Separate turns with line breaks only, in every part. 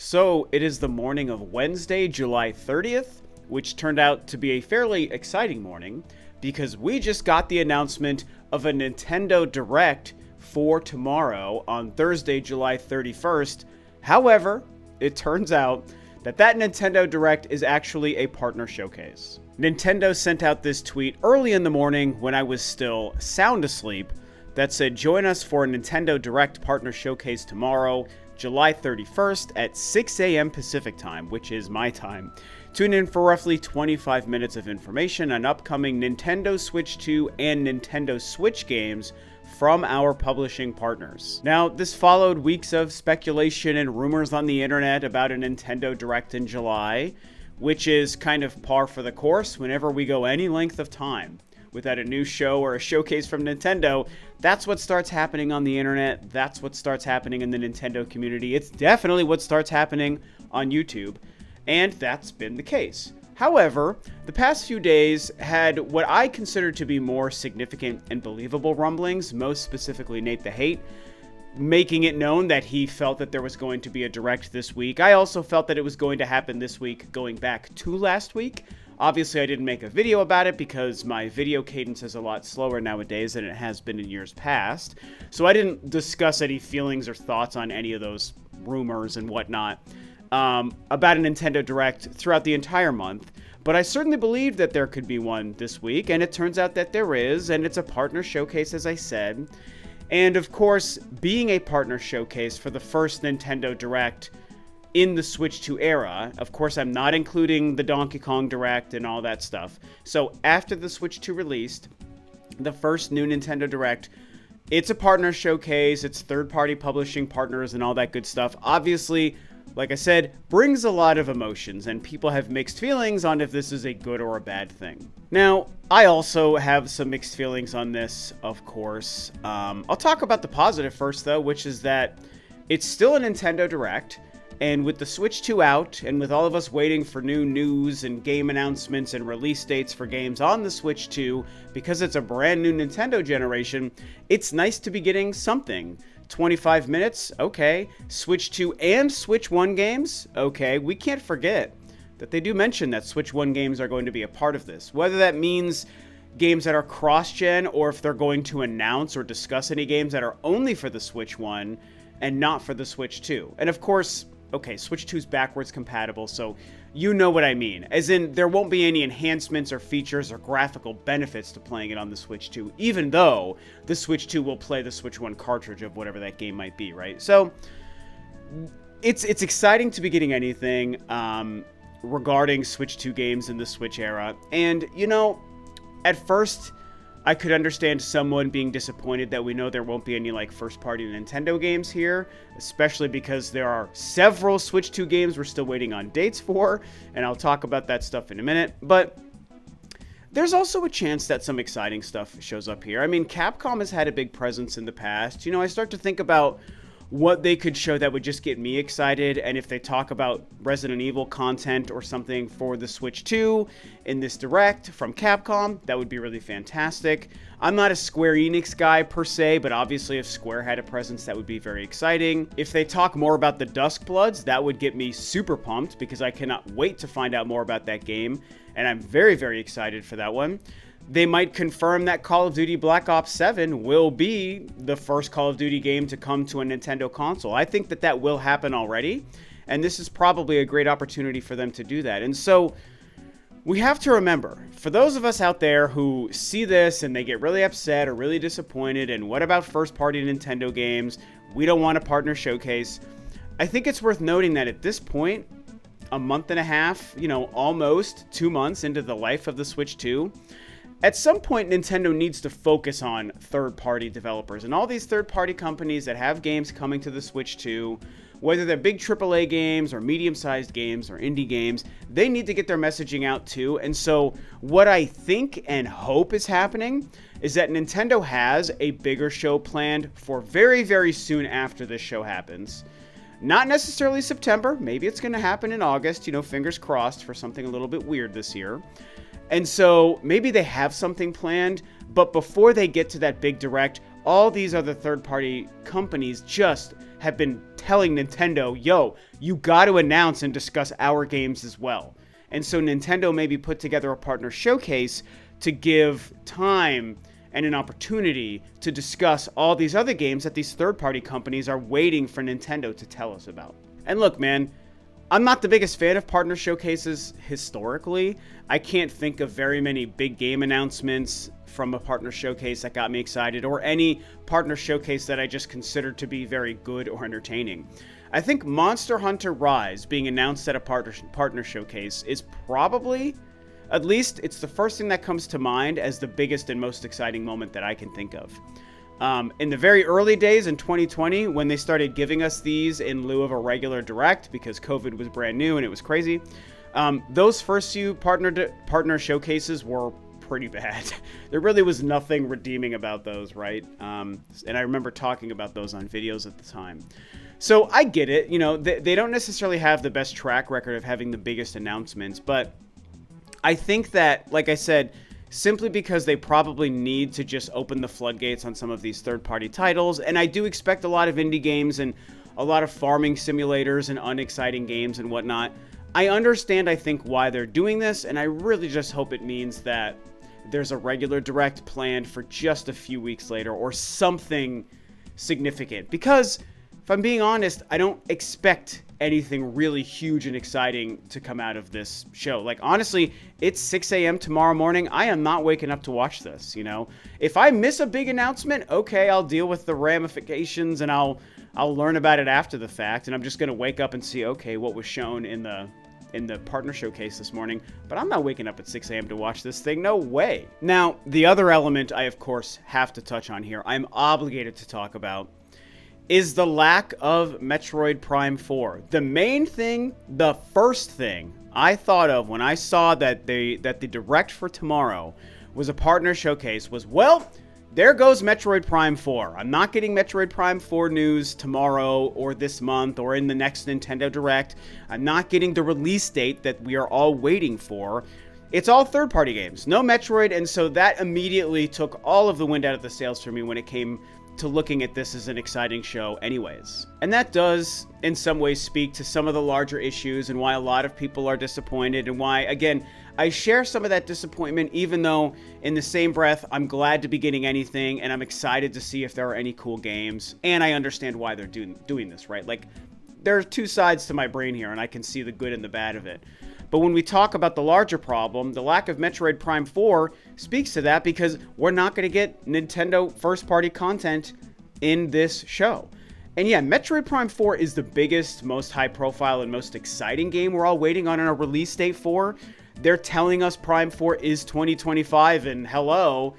So it is the morning of Wednesday, July 30th, which turned out to be a fairly exciting morning because we just got the announcement of a Nintendo Direct for tomorrow on Thursday, July 31st. However, it turns out that Nintendo Direct is actually a partner showcase. Nintendo sent out this tweet early in the morning when I was still sound asleep that said, "Join us for a Nintendo Direct partner showcase tomorrow, July 31st at 6 a.m. Pacific time," which is my time. Tune in for roughly 25 minutes of information on upcoming Nintendo Switch 2 and Nintendo Switch games from our publishing partners. Now, this followed weeks of speculation and rumors on the internet about a Nintendo Direct in July, which is kind of par for the course whenever we go any length of time without a new show or a showcase from Nintendo. That's what starts happening on the internet. That's what starts happening in the Nintendo community. It's definitely what starts happening on YouTube, and that's been the case. However, the past few days had what I consider to be more significant and believable rumblings, most specifically Nate the Hate, making it known that he felt that there was going to be a Direct this week. I also felt that it was going to happen this week, going back to last week. Obviously, I didn't make a video about it because my video cadence is a lot slower nowadays than it has been in years past. So I didn't discuss any feelings or thoughts on any of those rumors and whatnot about a Nintendo Direct throughout the entire month. But I certainly believed that there could be one this week, and it turns out that there is, and it's a partner showcase, as I said. And of course, being a partner showcase for the first Nintendo Direct in the Switch 2 era, of course I'm not including the Donkey Kong Direct and all that stuff. So after the Switch 2 released, the first new Nintendo Direct, it's a partner showcase, it's third-party publishing partners and all that good stuff. Obviously, like I said, brings a lot of emotions, and people have mixed feelings on if this is a good or a bad thing. Now, I also have some mixed feelings on this, of course. I'll talk about the positive first, though, which is that it's still a Nintendo Direct, and with the Switch 2 out, and with all of us waiting for new news and game announcements and release dates for games on the Switch 2, because it's a brand new Nintendo generation, it's nice to be getting something. 25 minutes? Okay. Switch 2 and Switch 1 games? Okay. We can't forget that they do mention that Switch 1 games are going to be a part of this. Whether that means games that are cross-gen, or if they're going to announce or discuss any games that are only for the Switch 1 and not for the Switch 2. And of course, okay, Switch 2 is backwards compatible, so you know what I mean. As in, there won't be any enhancements or features or graphical benefits to playing it on the Switch 2, even though the Switch 2 will play the Switch 1 cartridge of whatever that game might be, right? So, it's exciting to be getting anything regarding Switch 2 games in the Switch era. And, you know, at first, I could understand someone being disappointed that we know there won't be any like first-party Nintendo games here, especially because there are several Switch 2 games we're still waiting on dates for, and I'll talk about that stuff in a minute. But there's also a chance that some exciting stuff shows up here. I mean, Capcom has had a big presence in the past. You know, I start to think about what they could show that would just get me excited, and if they talk about Resident Evil content or something for the Switch 2 in this Direct from Capcom, that would be really fantastic. I'm not a Square Enix guy per se, but obviously if Square had a presence, that would be very exciting. If they talk more about the Duskbloods, that would get me super pumped because I cannot wait to find out more about that game, and I'm very, very excited for that one. They might confirm that Call of Duty Black Ops 7 will be the first Call of Duty game to come to a Nintendo console. I think that will happen already, and this is probably a great opportunity for them to do that. And so we have to remember, for those of us out there who see this and they get really upset or really disappointed, and what about first-party Nintendo games? We don't want a partner showcase. I think it's worth noting that at this point, a month and a half, you know, almost 2 months into the life of the Switch 2, at some point, Nintendo needs to focus on third-party developers. And all these third-party companies that have games coming to the Switch 2, whether they're big AAA games or medium-sized games or indie games, they need to get their messaging out too. And so what I think and hope is happening is that Nintendo has a bigger show planned for very, very soon after this show happens. Not necessarily September. Maybe it's going to happen in August. You know, fingers crossed for something a little bit weird this year. And so maybe they have something planned, but before they get to that big Direct, all these other third-party companies just have been telling Nintendo, yo, you got to announce and discuss our games as well. And so Nintendo maybe put together a partner showcase to give time and an opportunity to discuss all these other games that these third-party companies are waiting for Nintendo to tell us about. And look, man, I'm not the biggest fan of partner showcases historically. I can't think of very many big game announcements from a partner showcase that got me excited, or any partner showcase that I just considered to be very good or entertaining. I think Monster Hunter Rise being announced at a partner showcase is probably, at least it's the first thing that comes to mind as the biggest and most exciting moment that I can think of. In the very early days in 2020, when they started giving us these in lieu of a regular direct because COVID was brand new and it was crazy, those first few partner showcases were pretty bad. There really was nothing redeeming about those, right? And I remember talking about those on videos at the time. So I get it. You know, they don't necessarily have the best track record of having the biggest announcements, but I think that, like I said, simply because they probably need to just open the floodgates on some of these third-party titles. And I do expect a lot of indie games and a lot of farming simulators and unexciting games and whatnot. I understand, I think, why they're doing this, and I really just hope it means that there's a regular direct planned for just a few weeks later or something significant. Because, if I'm being honest, I don't expect anything really huge and exciting to come out of this show. Like, honestly, it's 6 a.m. tomorrow morning. I am not waking up to watch this, you know? If I miss a big announcement, okay, I'll deal with the ramifications and I'll learn about it after the fact, and I'm just going to wake up and see, okay, what was shown in the partner showcase this morning. But I'm not waking up at 6 a.m. to watch this thing. No way. Now, the other element I, of course, have to touch on here, I'm obligated to talk about, is the lack of Metroid Prime 4. The main thing, the first thing I thought of when I saw that the direct for tomorrow was a partner showcase was, well, there goes Metroid Prime 4. I'm not getting Metroid Prime 4 news tomorrow or this month or in the next Nintendo Direct. I'm not getting the release date that we are all waiting for. It's all third-party games, no Metroid, and so that immediately took all of the wind out of the sails for me when it came to looking at this as an exciting show anyways. And that does, in some ways, speak to some of the larger issues and why a lot of people are disappointed, and why, again, I share some of that disappointment, even though in the same breath, I'm glad to be getting anything, and I'm excited to see if there are any cool games, and I understand why they're doing this, right? Like, there are two sides to my brain here, and I can see the good and the bad of it. But when we talk about the larger problem, the lack of Metroid Prime 4 speaks to that, because we're not going to get Nintendo first-party content in this show. And yeah, Metroid Prime 4 is the biggest, most high-profile, and most exciting game we're all waiting on a release date for. They're telling us Prime 4 is 2025, and hello,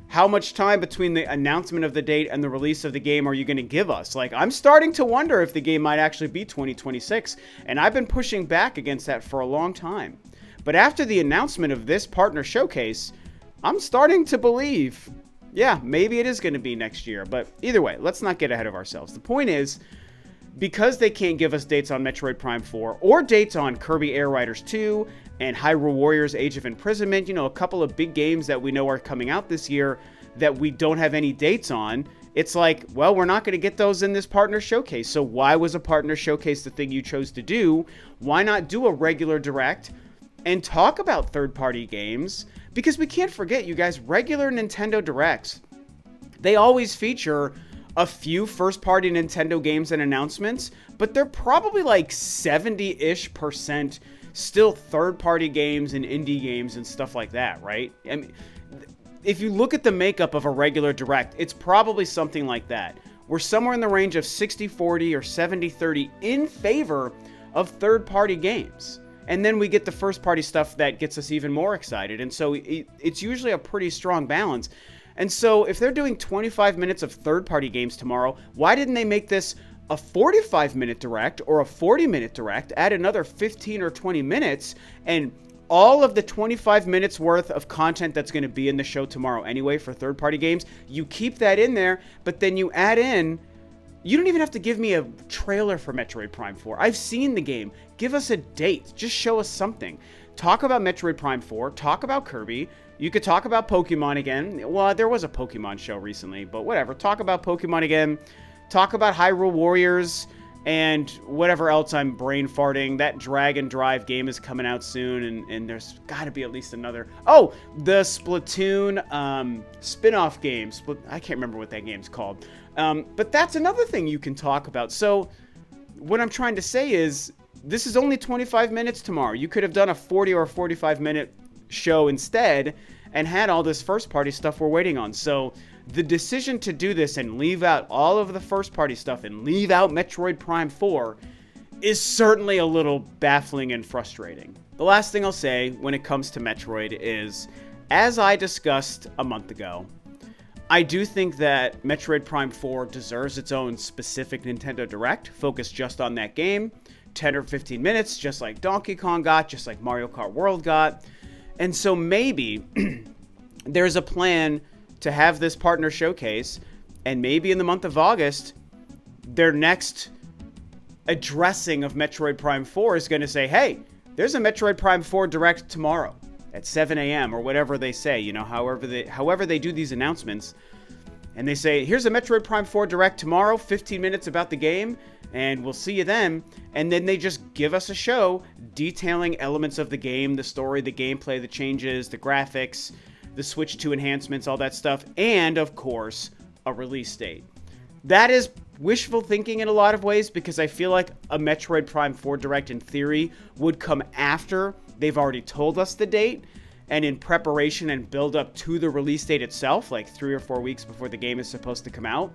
how much time between the announcement of the date and the release of the game are you going to give us? Like, I'm starting to wonder if the game might actually be 2026, and I've been pushing back against that for a long time. But after the announcement of this partner showcase, I'm starting to believe, yeah, maybe it is going to be next year. But either way, let's not get ahead of ourselves. The point is, because they can't give us dates on Metroid Prime 4 or dates on Kirby Air Riders 2 and Hyrule Warriors Age of Imprisonment, you know, a couple of big games that we know are coming out this year that we don't have any dates on, it's like, well, we're not going to get those in this partner showcase. So why was a partner showcase the thing you chose to do? Why not do a regular direct and talk about third-party games? Because we can't forget, you guys, regular Nintendo Directs, they always feature a few first-party Nintendo games and announcements, but they're probably like 70-ish% still third-party games and indie games and stuff like that, right? I mean, if you look at the makeup of a regular direct, it's probably something like that. We're somewhere in the range of 60-40 or 70-30 in favor of third-party games. And then we get the first-party stuff that gets us even more excited. And so it's usually a pretty strong balance. And so if they're doing 25 minutes of third-party games tomorrow, why didn't they make this a 45-minute direct or a 40-minute direct, add another 15 or 20 minutes, and all of the 25 minutes worth of content that's going to be in the show tomorrow anyway for third-party games, you keep that in there, but then you add in, you don't even have to give me a trailer for Metroid Prime 4. I've seen the game. Give us a date. Just show us something. Talk about Metroid Prime 4. Talk about Kirby. You could talk about Pokemon again. Well, there was a Pokemon show recently, but whatever. Talk about Pokemon again. talk about Hyrule Warriors and whatever else I'm brain farting. That Dragon Drive game is coming out soon, and there's got to be at least another. Oh, the Splatoon spin-off game. I can't remember what that game's called. But that's another thing you can talk about. So what I'm trying to say is, this is only 25 minutes tomorrow. You could have done a 40 or 45-minute show instead and had all this first-party stuff we're waiting on. So the decision to do this and leave out all of the first-party stuff and leave out Metroid Prime 4 is certainly a little baffling and frustrating. The last thing I'll say when it comes to Metroid is, as I discussed a month ago, I do think that Metroid Prime 4 deserves its own specific Nintendo Direct, focused just on that game, 10 or 15 minutes, just like Donkey Kong got, just like Mario Kart World got. And so maybe there's a plan to have this partner showcase, and maybe in the month of August, their next addressing of Metroid Prime 4 is going to say, hey, there's a Metroid Prime 4 Direct tomorrow at 7 a.m. or whatever they say, you know, however they do these announcements. And they say, here's a Metroid Prime 4 Direct tomorrow, 15 minutes about the game, and we'll see you then. And then they just give us a show detailing elements of the game, the story, the gameplay, the changes, the graphics, the Switch 2 enhancements, all that stuff, and, of course, a release date. That is wishful thinking in a lot of ways, because I feel like a Metroid Prime 4 Direct, in theory, would come after they've already told us the date, and in preparation and build up to the release date itself, like 3 or 4 weeks before the game is supposed to come out.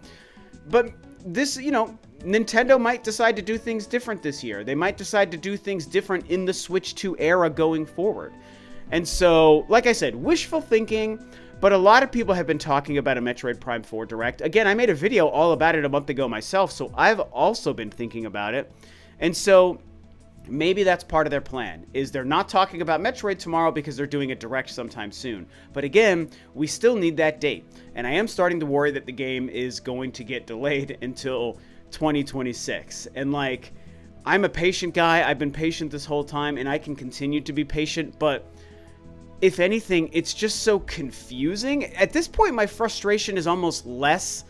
But this, you know, Nintendo might decide to do things different this year. They might decide to do things different in the Switch 2 era going forward. And so, like I said, wishful thinking, but a lot of people have been talking about a Metroid Prime 4 Direct. Again, I made a video all about it a month ago myself, so I've also been thinking about it. And so maybe that's part of their plan, is they're not talking about Metroid tomorrow because they're doing a Direct sometime soon. But again, we still need that date. And I am starting to worry that the game is going to get delayed until 2026. And like, I'm a patient guy. I've been patient this whole time, and I can continue to be patient, but if anything, it's just so confusing. At this point, my frustration is almost less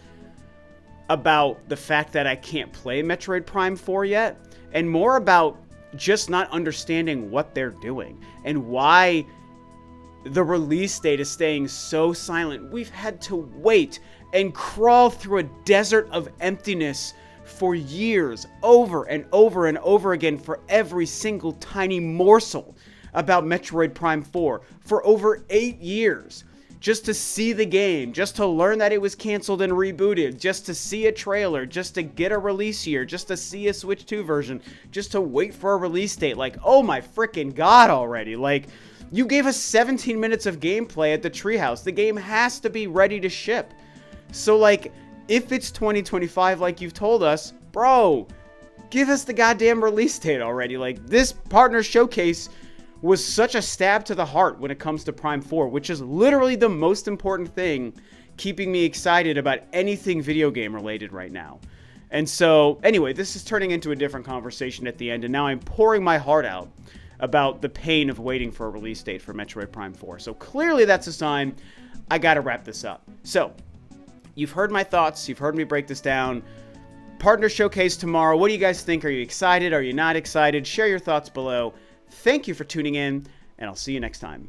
about the fact that I can't play Metroid Prime 4 yet, and more about just not understanding what they're doing and why the release date is staying so silent. We've had to wait and crawl through a desert of emptiness for years, over and over and over again, for every single tiny morsel about Metroid Prime 4 for over 8 years, just to see the game, just to learn that it was canceled and rebooted, just to see a trailer, just to get a release year, just to see a Switch 2 version, just to wait for a release date. Like, oh my freaking god already. Like, you gave us 17 minutes of gameplay at the Treehouse. The game has to be ready to ship. So like, if it's 2025 like you've told us, bro, give us the goddamn release date already. Like, this partner showcase was such a stab to the heart when it comes to Prime 4, which is literally the most important thing keeping me excited about anything video game related right now. And so, anyway, this is turning into a different conversation at the end, and now I'm pouring my heart out about the pain of waiting for a release date for Metroid Prime 4. So clearly that's a sign I gotta wrap this up. So, you've heard my thoughts, you've heard me break this down. Partner showcase tomorrow. What do you guys think? Are you excited? Are you not excited? Share your thoughts below. Thank you for tuning in, and I'll see you next time.